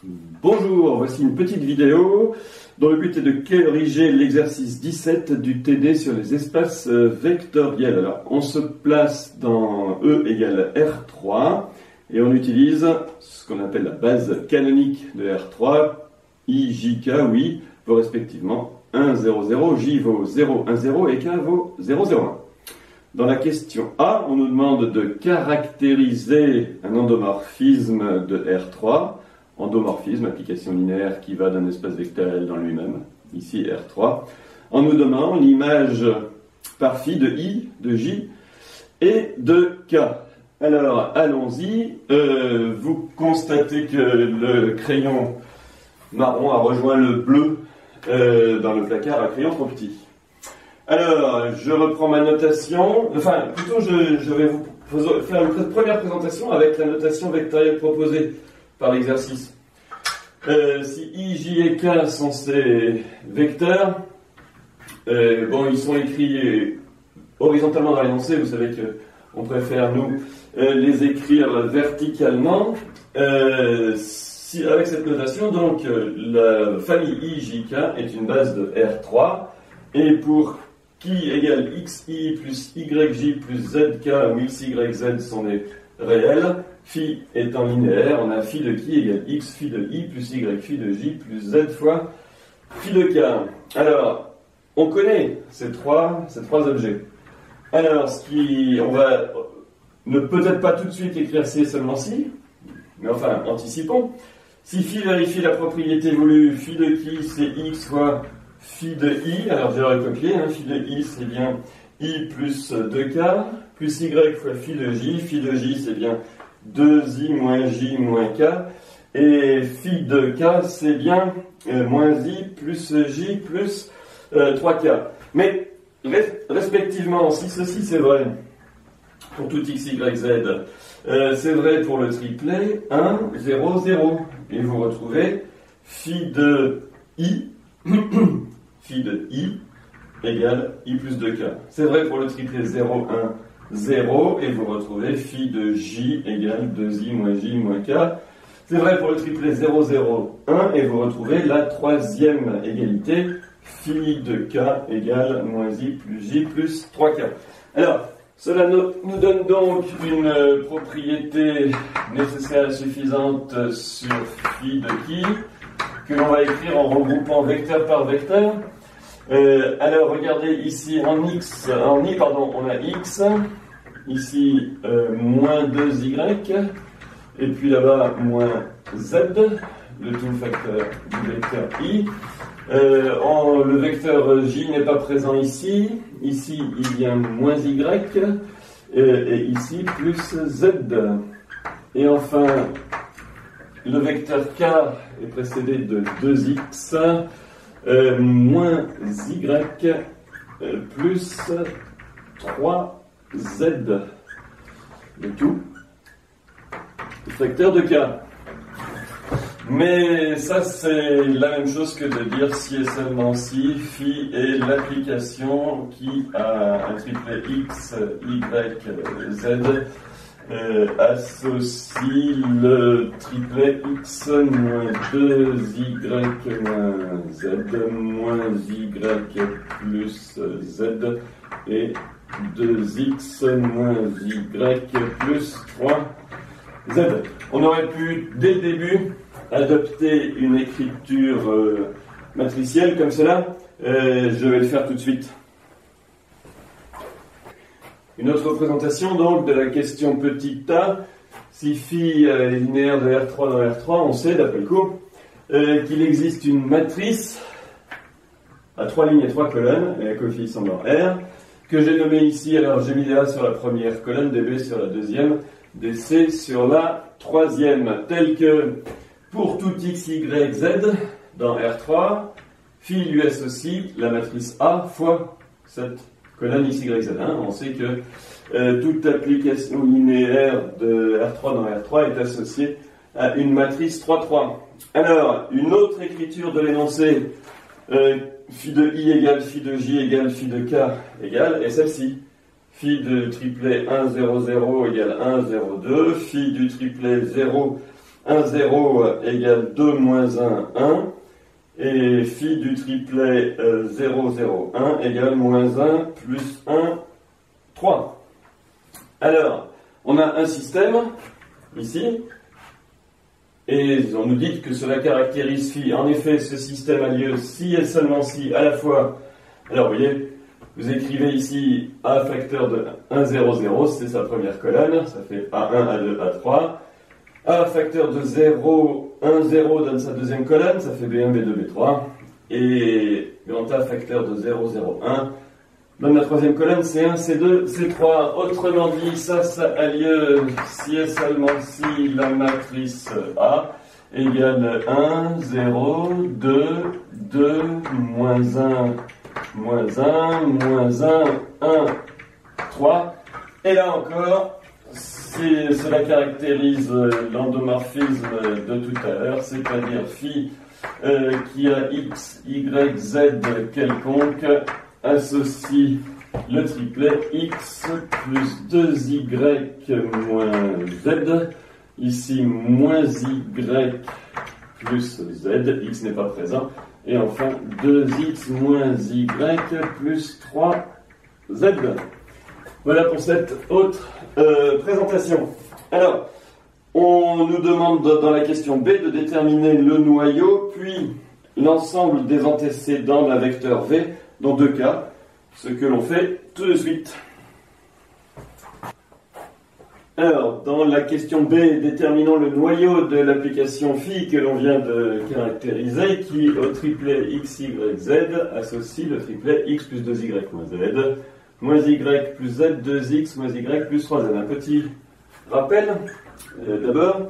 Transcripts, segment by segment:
Bonjour, voici une petite vidéo dont le but est de corriger l'exercice 17 du TD sur les espaces vectoriels. Alors, on se place dans E égale R3 et on utilise ce qu'on appelle la base canonique de R3, I, J, K, où I vaut respectivement 1, 0, 0, J vaut 0, 1, 0 et K vaut 0, 0, 1. Dans la question A, on nous demande de caractériser un endomorphisme de R3. Endomorphisme, application linéaire qui va d'un espace vectoriel dans lui-même, ici R3, en nous donnant l'image par phi de I, de J et de K. Alors, allons-y. Vous constatez que le crayon marron a rejoint le bleu dans le placard à crayon trop petit. Alors, je reprends ma notation. Enfin, plutôt, je vais vous faire une première présentation avec la notation vectorielle proposée par l'exercice. Si I, J et K sont ces vecteurs, ils sont écrits horizontalement dans l'énoncé. Vous savez qu'on préfère, nous, les écrire verticalement. Avec cette notation, donc, la famille I, J, K est une base de R3, et pour qui égale xi plus yj plus zk, où x, y, z sont des réels, phi étant linéaire, on a phi de qui égale x, phi de i plus y, phi de j plus z fois phi de k. Alors, on connaît ces trois objets. Alors, on va ne peut-être pas tout de suite écrire ci et seulement ci, mais enfin, anticipons. Si phi vérifie la propriété voulue, phi de qui c'est x fois phi de i, alors je vais recopier, phi de i c'est bien i plus 2k, plus y fois phi de j c'est bien 2i moins j moins k, et phi de k c'est bien moins i plus j plus 3k. Mais respectivement, si ceci c'est vrai pour tout x, y, z, c'est vrai pour le triplet 1, 0, 0, et vous retrouvez phi de i phi de i égale i plus 2k. C'est vrai pour le triplet 0, 1, 0, et vous retrouvez phi de j égale 2i moins j moins k. C'est vrai pour le triplet 0, 0, 1, et vous retrouvez la troisième égalité, phi de k égale moins i plus j plus 3k. Alors, cela nous donne donc une propriété nécessaire et suffisante sur phi de qui, que l'on va écrire en regroupant vecteur par vecteur. Alors regardez ici en i, on a x, ici moins 2y, et puis là-bas moins z, le tout facteur du vecteur i. Le vecteur j n'est pas présent ici il y a moins y, et ici plus z. Et enfin, le vecteur k est précédé de 2x moins y plus 3z. Le tout vecteur de k. Mais ça, c'est la même chose que de dire si et seulement si phi est l'application qui a un triplet x, y, z associe le triplet x moins 2y moins z moins y plus z et 2x moins y plus 3z. On aurait pu, dès le début, adopter une écriture matricielle comme cela. Je vais le faire tout de suite. Une autre représentation donc de la question petit a. Si phi est linéaire de R3 dans R3, on sait d'après le cours qu'il existe une matrice à 3 lignes et 3 colonnes, et à coefficient dans R, que j'ai nommé ici, alors j'ai mis des A sur la première colonne, des B sur la deuxième, des C sur la troisième, tel que pour tout x, y, z dans R3, phi lui associe la matrice A fois cette colonne x, y, z. On sait que toute application linéaire de R3 dans R3 est associée à une matrice 3, 3. Alors, une autre écriture de l'énoncé, phi de i égale phi de j égale phi de k égale, est celle-ci. Phi de triplet 1, 0, 0 égale 1, 0, 2. Phi du triplet 0 1, 0 égale 2 moins 1, 1. Et phi du triplet 0, 0, 1 égale moins 1 plus 1, 3. Alors, on a un système, ici, et on nous dit que cela caractérise phi. En effet, ce système a lieu si et seulement si, à la fois. Alors, vous voyez, vous écrivez ici A facteur de 1, 0, 0, c'est sa première colonne, ça fait A1, A2, A3. A facteur de 0, 1, 0 donne sa deuxième colonne, ça fait B1, B2, B3. Et grand A facteur de 0, 0, 1 donne la troisième colonne, C1, C2, C3. Autrement dit, ça a lieu si et seulement si la matrice A égale 1, 0, 2, 2, moins 1, moins 1, moins 1, 1, 3. Et là encore, cela caractérise l'endomorphisme de tout à l'heure, c'est-à-dire phi qui a x, y, z quelconque associe le triplet x plus 2y moins z, ici moins y plus z, x n'est pas présent, et enfin 2x moins y plus 3z. Voilà pour cette autre présentation. Alors, on nous demande dans la question B de déterminer le noyau, puis l'ensemble des antécédents d'un vecteur V, dans deux cas, ce que l'on fait tout de suite. Alors, dans la question B, déterminons le noyau de l'application phi que l'on vient de caractériser, qui au triplet x, y, z associe le triplet x plus 2y moins z, moins y plus z, 2x moins y plus 3z. Un petit rappel, d'abord,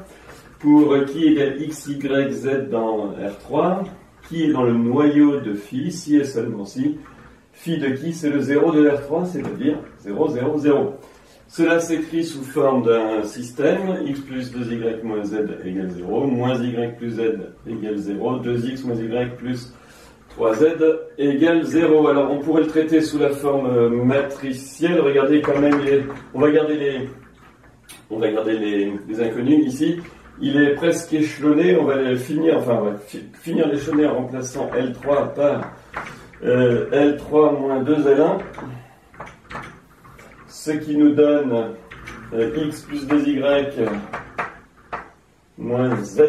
pour qui égale x, y, z dans R3, qui est dans le noyau de phi, si et seulement si. Phi de qui? C'est le 0 de R3, c'est-à-dire 0, 0, 0. Cela s'écrit sous forme d'un système, x plus 2y moins z égale 0, moins y plus z égale 0, 2x moins y plus 3z égale 0. Alors on pourrait le traiter sous la forme matricielle. Regardez quand même, on va garder les inconnus ici. Il est presque échelonné, on va finir l'échelonner en remplaçant L3 par L3 moins 2L1, ce qui nous donne x plus 2y moins z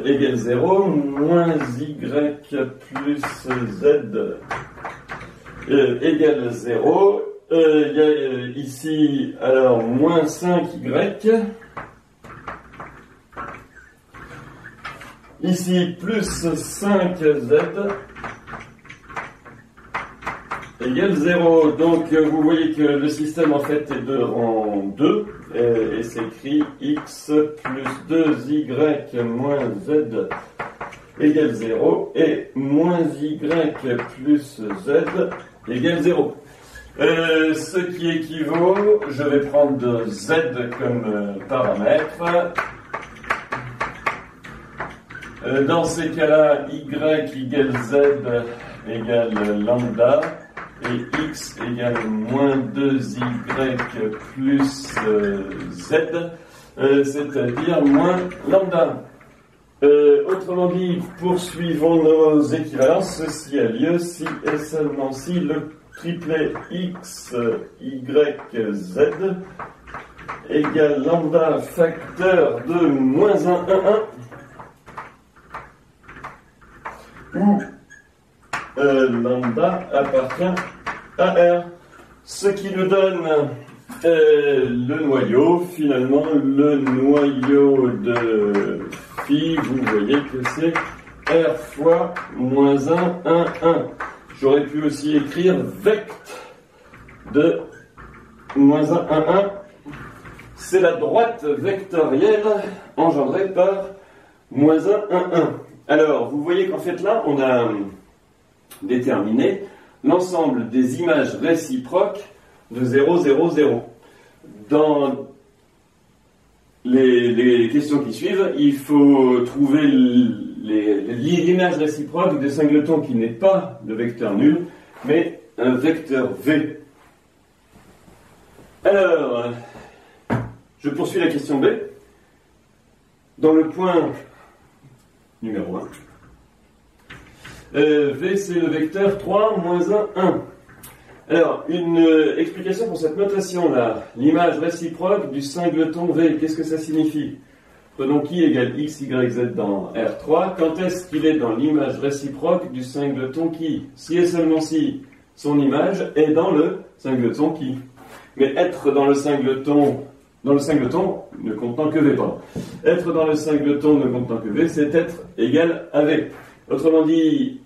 égale 0, moins y plus z égale 0. Il y a ici alors moins 5y, ici plus 5z égale 0. Donc vous voyez que le système en fait est de rang 2 et s'écrit x plus 2y moins z égale 0 et moins y plus z égale 0. Ce qui équivaut, je vais prendre z comme paramètre. Dans ces cas-là, y égale z égale lambda et x égale moins 2y plus z, c'est-à-dire moins lambda. Autrement dit, poursuivons nos équivalences. Ceci a lieu si et seulement si le triplet x, y, z égale lambda facteur de moins 1, 1, 1, où lambda appartient à R. Ce qui nous donne le noyau, finalement, le noyau de phi, vous voyez que c'est R fois moins 1, 1, 1. J'aurais pu aussi écrire vect de moins 1, 1, 1. C'est la droite vectorielle engendrée par moins 1, 1, 1. Alors, vous voyez qu'en fait là, on a déterminé l'ensemble des images réciproques de 0, 0, 0. Dans les questions qui suivent, il faut trouver l'image réciproque de singleton qui n'est pas le vecteur nul, mais un vecteur V. Alors, Je poursuis la question B. Dans le point numéro 1, V c'est le vecteur 3, moins 1, 1. Alors, une explication pour cette notation-là. L'image réciproque du singleton V, qu'est-ce que ça signifie? Prenons qui égale x, y, z dans R3. Quand est-ce qu'il est dans l'image réciproque du singleton qui? Si et seulement si son image est dans le singleton qui. Mais être dans le singleton ne contenant que V, pardon. Être dans le singleton ne contenant que V, c'est être égal à V. Autrement dit,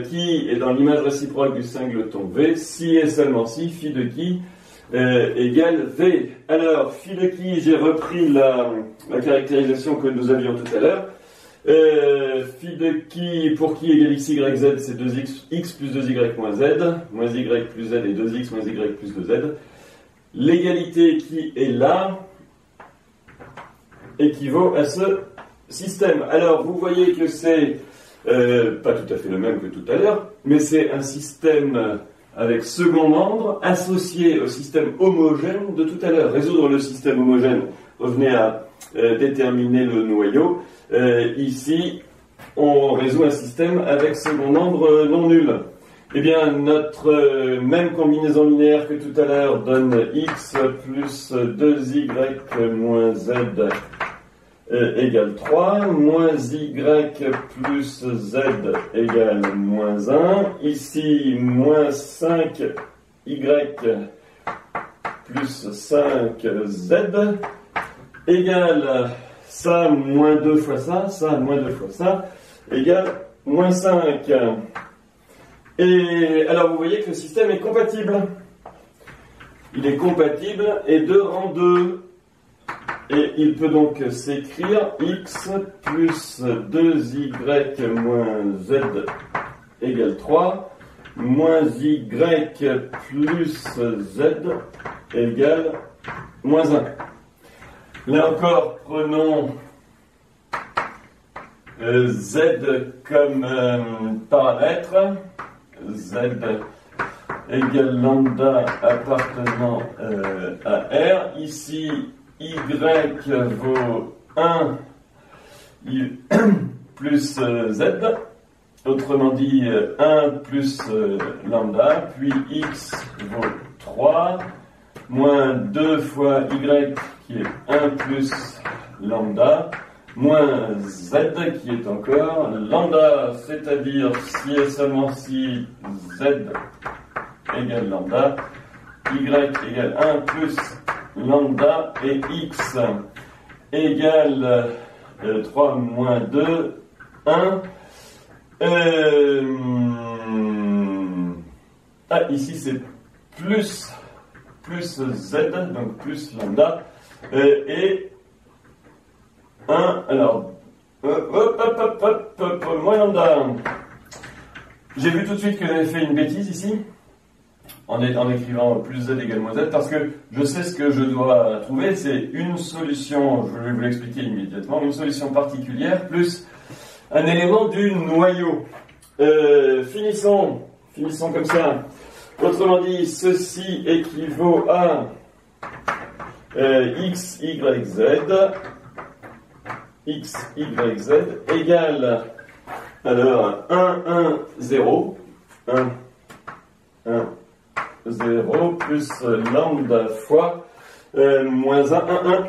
qui est dans l'image réciproque du singleton V, si et seulement si, phi de qui égale V. Alors, phi de qui, j'ai repris la caractérisation que nous avions tout à l'heure. Phi de qui, pour qui égale x, y, z, c'est 2x, x plus 2y moins z y plus z et 2x moins y plus 2z. L'égalité qui est là équivaut à ce système. Alors, vous voyez que c'est pas tout à fait le même que tout à l'heure, mais c'est un système avec second membre associé au système homogène de tout à l'heure. Résoudre le système homogène, revenez à déterminer le noyau. Ici, on résout un système avec second membre non nul. Eh bien, notre même combinaison linéaire que tout à l'heure donne x plus 2y moins z égale 3, moins y plus z égale moins 1, ici moins 5y plus 5z égale ça moins 2 fois ça moins 2 fois ça, égale moins 5. Et alors vous voyez que le système est compatible. Il est compatible et de rang 2. Et il peut donc s'écrire x plus 2y moins z égale 3, moins y plus z égale moins 1. Là encore, prenons z comme paramètre. Z égale lambda appartenant à R. Ici, y vaut 1 plus z, autrement dit 1 plus lambda, puis x vaut 3, moins 2 fois y qui est 1 plus lambda, moins z qui est encore lambda, c'est-à-dire si et seulement si z égale lambda, y égale 1 plus lambda et x égale 3 moins 2, 1. Ici c'est plus z, donc plus lambda, et 1, alors, moins lambda. J'ai vu tout de suite que j'avais fait une bêtise ici, en écrivant plus z égale moins z, parce que je sais ce que je dois trouver, c'est une solution, je vais vous l'expliquer immédiatement, une solution particulière, plus un élément du noyau. Finissons comme ça. Autrement dit, ceci équivaut à x, y, z égale, alors 1, 1, 0, 1, 1, 0 plus lambda fois moins 1, 1, 1.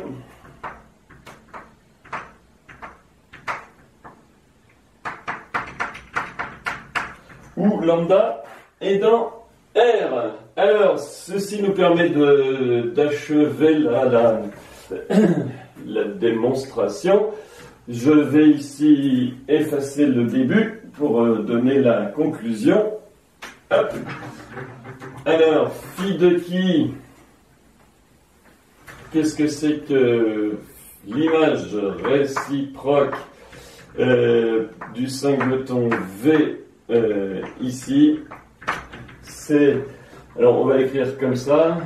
Où lambda est dans R. Alors, ceci nous permet d'achever la démonstration. Je vais ici effacer le début pour donner la conclusion. Hop. Alors, phi de qui? Qu'est-ce que c'est que l'image réciproque du singleton V ici? C'est, alors on va l'écrire comme ça,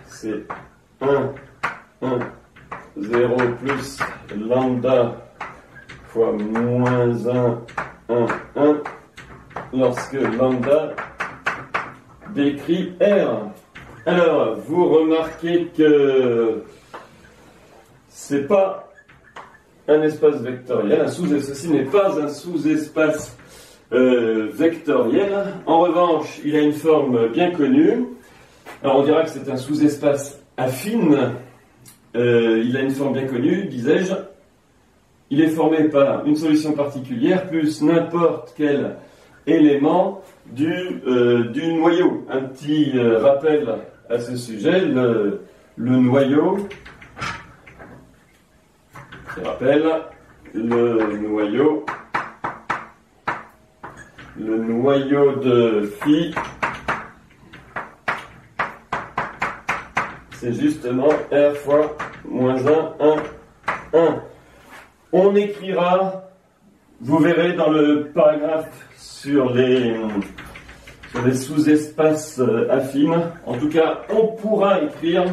c'est 1, 1, 0 plus lambda fois moins 1, 1, 1, lorsque lambda décrit R. Alors, vous remarquez que c'est pas un espace vectoriel, ceci n'est pas un sous-espace vectoriel. En revanche, il a une forme bien connue. Alors on dira que c'est un sous-espace affine. Il a une forme bien connue, disais-je. Il est formé par une solution particulière plus n'importe quel élément du noyau. Un petit rappel à ce sujet, le noyau, je rappelle, le noyau de phi, c'est justement R fois moins 1, 1, 1. On écrira, vous verrez dans le paragraphe sur les sous-espaces affines, en tout cas on pourra écrire,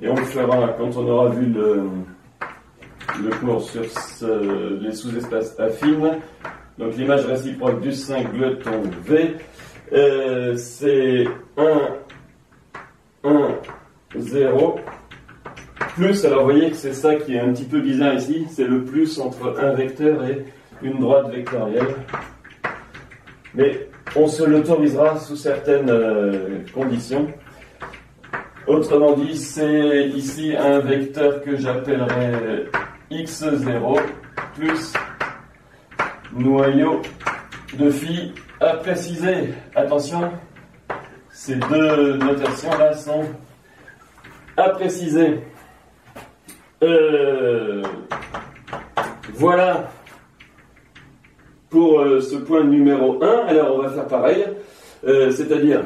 et on le fera quand on aura vu le cours sur les sous-espaces affines. Donc l'image réciproque du singleton V, c'est 1, 0, plus, alors vous voyez que c'est ça qui est un petit peu bizarre ici, c'est le plus entre un vecteur et une droite vectorielle. Mais on se l'autorisera sous certaines conditions. Autrement dit, c'est ici un vecteur que j'appellerai x0 plus noyau de phi à préciser. Attention, ces deux notations-là sont à préciser. Voilà pour ce point numéro 1. Alors on va faire pareil, c'est-à-dire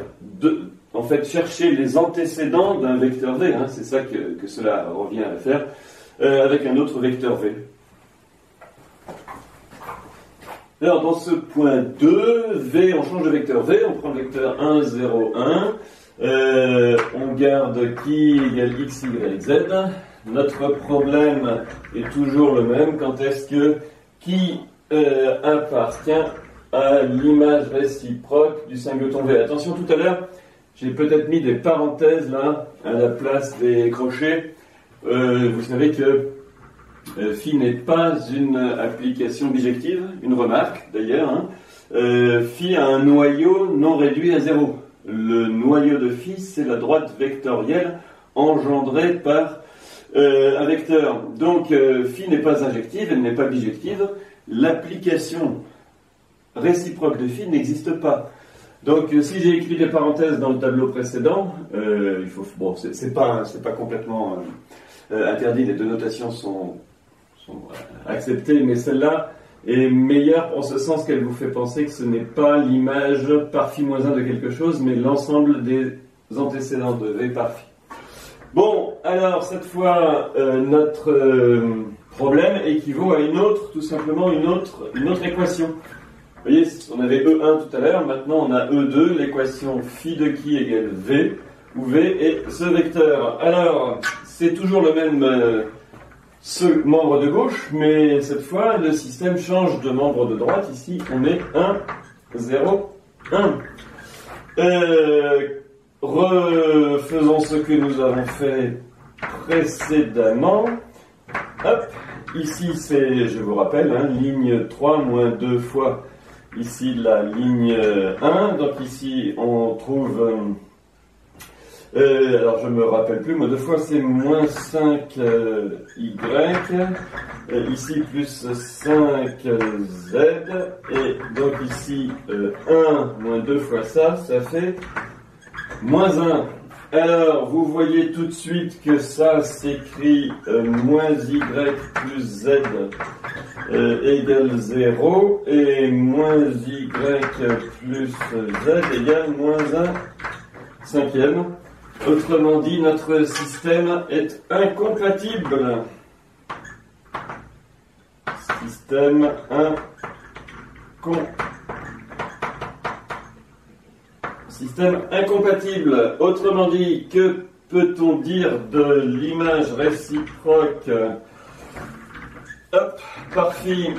en fait chercher les antécédents d'un vecteur V, hein, c'est ça que cela revient à faire, avec un autre vecteur V. Alors dans ce point 2, V, on change de vecteur V, on prend le vecteur 1, 0, 1, on garde qui égale x, y, z. Notre problème est toujours le même, quand est-ce que qui appartient à l'image réciproque du singleton V. Attention, tout à l'heure, j'ai peut-être mis des parenthèses là, à la place des crochets. Vous savez que phi n'est pas une application bijective, une remarque d'ailleurs. Hein. Phi a un noyau non réduit à 0. Le noyau de phi, c'est la droite vectorielle engendrée par un vecteur. Donc phi n'est pas injective, elle n'est pas bijective. L'application réciproque de phi n'existe pas. Donc si j'ai écrit des parenthèses dans le tableau précédent, c'est pas complètement interdit, les deux notations sont acceptées, mais celle-là est meilleure en ce sens qu'elle vous fait penser que ce n'est pas l'image par phi moins 1 de quelque chose, mais l'ensemble des antécédents de V par phi. Bon, alors cette fois, notre problème équivaut à une autre, tout simplement une autre équation. Vous voyez, on avait E1 tout à l'heure, maintenant on a E2, l'équation phi de qui égale V, où V est ce vecteur. Alors, c'est toujours le même ce membre de gauche, mais cette fois, le système change de membre de droite. Ici, on met 1, 0, 1. Refaisons ce que nous avons fait précédemment. Hop, ici c'est, je vous rappelle, hein, ligne 3 moins 2 fois ici la ligne 1. Donc ici on trouve, alors je me rappelle plus, mais 2 fois c'est moins 5 y, ici plus 5 z, et donc ici 1 moins 2 fois ça fait moins 1. Alors, vous voyez tout de suite que ça s'écrit moins y plus z égale 0 et moins y plus z égale moins 1 cinquième. Autrement dit, notre système est incompatible. Système incompatible. Autrement dit, que peut-on dire de l'image réciproque par phi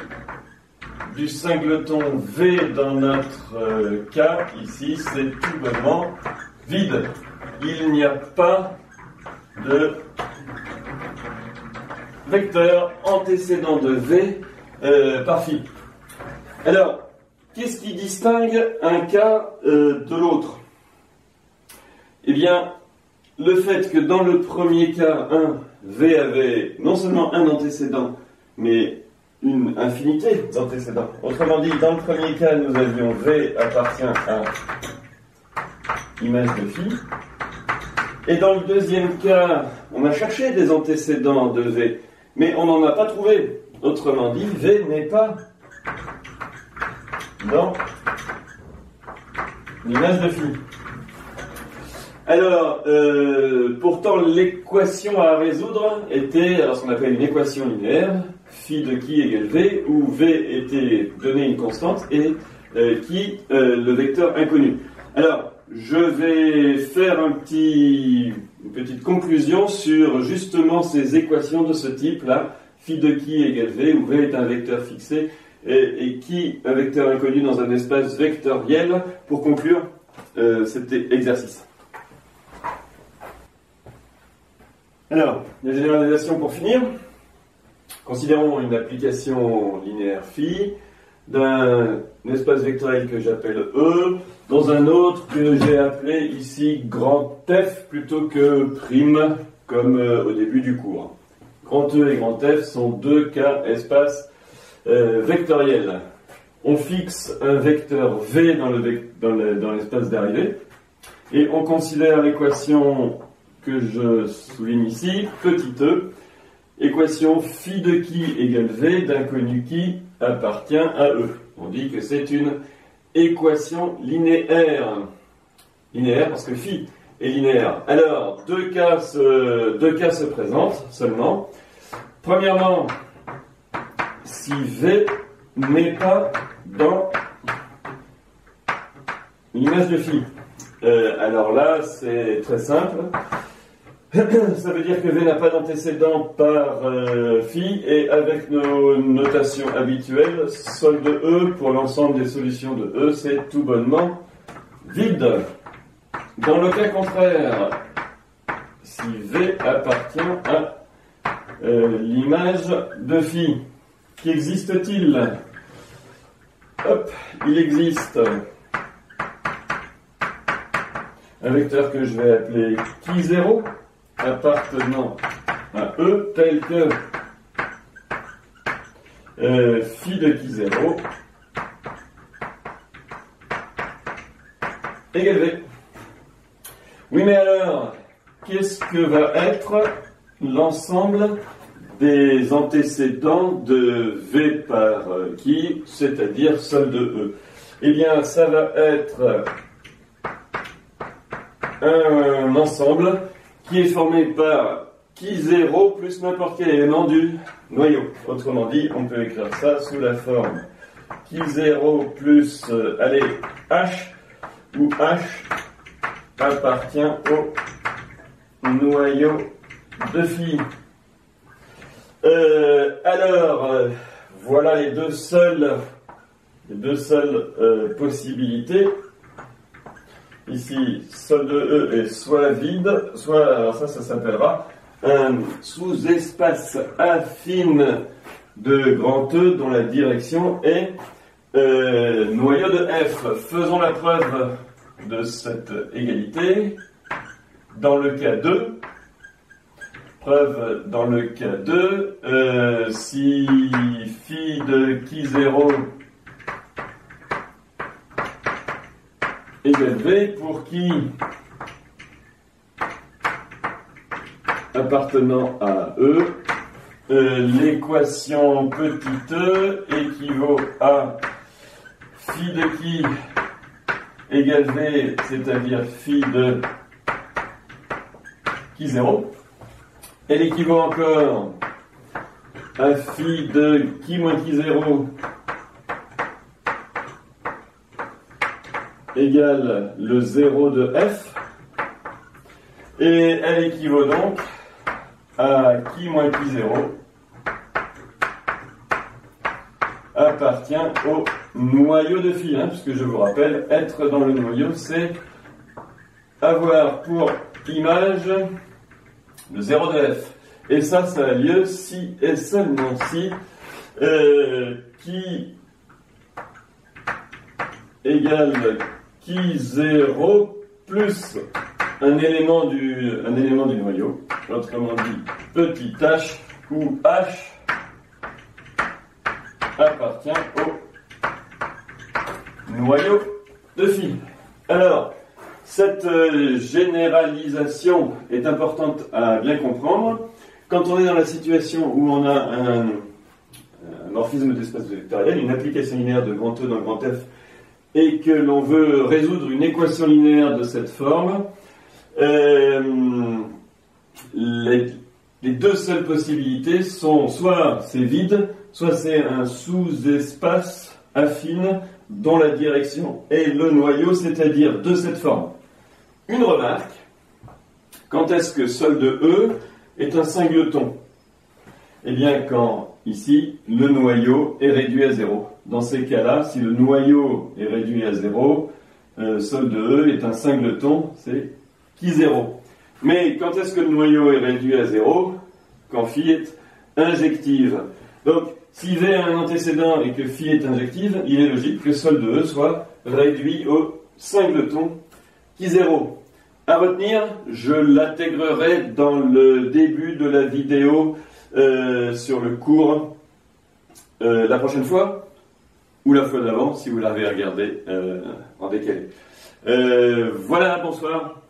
du singleton V dans notre cas, ici, c'est tout bonnement vide. Il n'y a pas de vecteur antécédent de V par phi. Alors, qu'est-ce qui distingue un cas de l'autre? Eh bien, le fait que dans le premier cas, V avait non seulement un antécédent, mais une infinité d'antécédents. Autrement dit, dans le premier cas, nous avions V appartient à image de phi. Et dans le deuxième cas, on a cherché des antécédents de V, mais on n'en a pas trouvé. Autrement dit, V n'est pas dans l'image de phi. Alors, pourtant, l'équation à résoudre était ce qu'on appelle une équation linéaire, phi de qui égale V, où V était donné une constante et qui le vecteur inconnu. Alors, je vais faire une petite conclusion sur justement ces équations de ce type-là, phi de qui égale V, où V est un vecteur fixé et qui un vecteur inconnu dans un espace vectoriel, pour conclure cet exercice. Alors, la généralisation pour finir. Considérons une application linéaire phi d'un espace vectoriel que j'appelle E, dans un autre que j'ai appelé ici grand F plutôt que prime, comme au début du cours. Grand E et grand F sont deux cas espaces vectoriels. On fixe un vecteur V dans l'espace d'arrivée, et on considère l'équation que je souligne ici, petit e, équation phi de qui égale V d'inconnu qui appartient à E. On dit que c'est une équation linéaire. Linéaire parce que phi est linéaire. Alors, deux cas se présentent seulement. Premièrement, si V n'est pas dans l'image de phi. Alors là, c'est très simple. Ça veut dire que V n'a pas d'antécédent par phi, et avec nos notations habituelles, solde E pour l'ensemble des solutions de E, c'est tout bonnement vide. Dans le cas contraire, si V appartient à l'image de phi, qu'existe-t-il? Hop, il existe un vecteur que je vais appeler qui0 appartenant à E tel que phi de qui0 égale V. Oui, mais alors, qu'est-ce que va être l'ensemble des antécédents de V par qui, c'est-à-dire solde E? Eh bien, ça va être un ensemble qui est formé par qui0 plus n'importe quel élément du noyau. Autrement dit, on peut écrire ça sous la forme qui0 plus, H, où H appartient au noyau de phi. Voilà les deux seules possibilités. Ici, solde E est soit vide, soit, alors ça s'appellera un sous-espace affine de grand E dont la direction est noyau de F. Faisons la preuve de cette égalité dans le cas 2. Preuve dans le cas 2, si phi de qui0 égale V pour qui appartenant à E, l'équation petit e équivaut à phi de qui égale V, c'est-à-dire phi de qui0. Elle équivaut encore à phi de qui moins qui0 égale le 0 de f, et elle équivaut donc à qui moins qui0 à appartient au noyau de phi, hein, puisque je vous rappelle, être dans le noyau, c'est avoir pour image le 0 de f. Et ça a lieu si et seulement si qui égale qui 0 plus un élément du noyau, autrement dit petit h, où h appartient au noyau de phi. Alors, cette généralisation est importante à bien comprendre. Quand on est dans la situation où on a un morphisme d'espace vectoriel, une application linéaire de grand E dans grand F, et que l'on veut résoudre une équation linéaire de cette forme, les deux seules possibilités sont soit c'est vide, soit c'est un sous-espace affine dont la direction est le noyau, c'est-à-dire de cette forme. Une remarque, quand est-ce que solde E est un singleton? Eh bien, quand, ici, le noyau est réduit à 0. Dans ces cas-là, si le noyau est réduit à 0, solde E est un singleton, c'est qui 0. Mais quand est-ce que le noyau est réduit à 0? Quand phi est injective. Donc, si V a un antécédent et que phi est injective, il est logique que solde E soit réduit au singleton qui 0. À retenir, je l'intégrerai dans le début de la vidéo sur le cours la prochaine fois, ou la fois d'avant, si vous l'avez regardé en décalé. Voilà, bonsoir.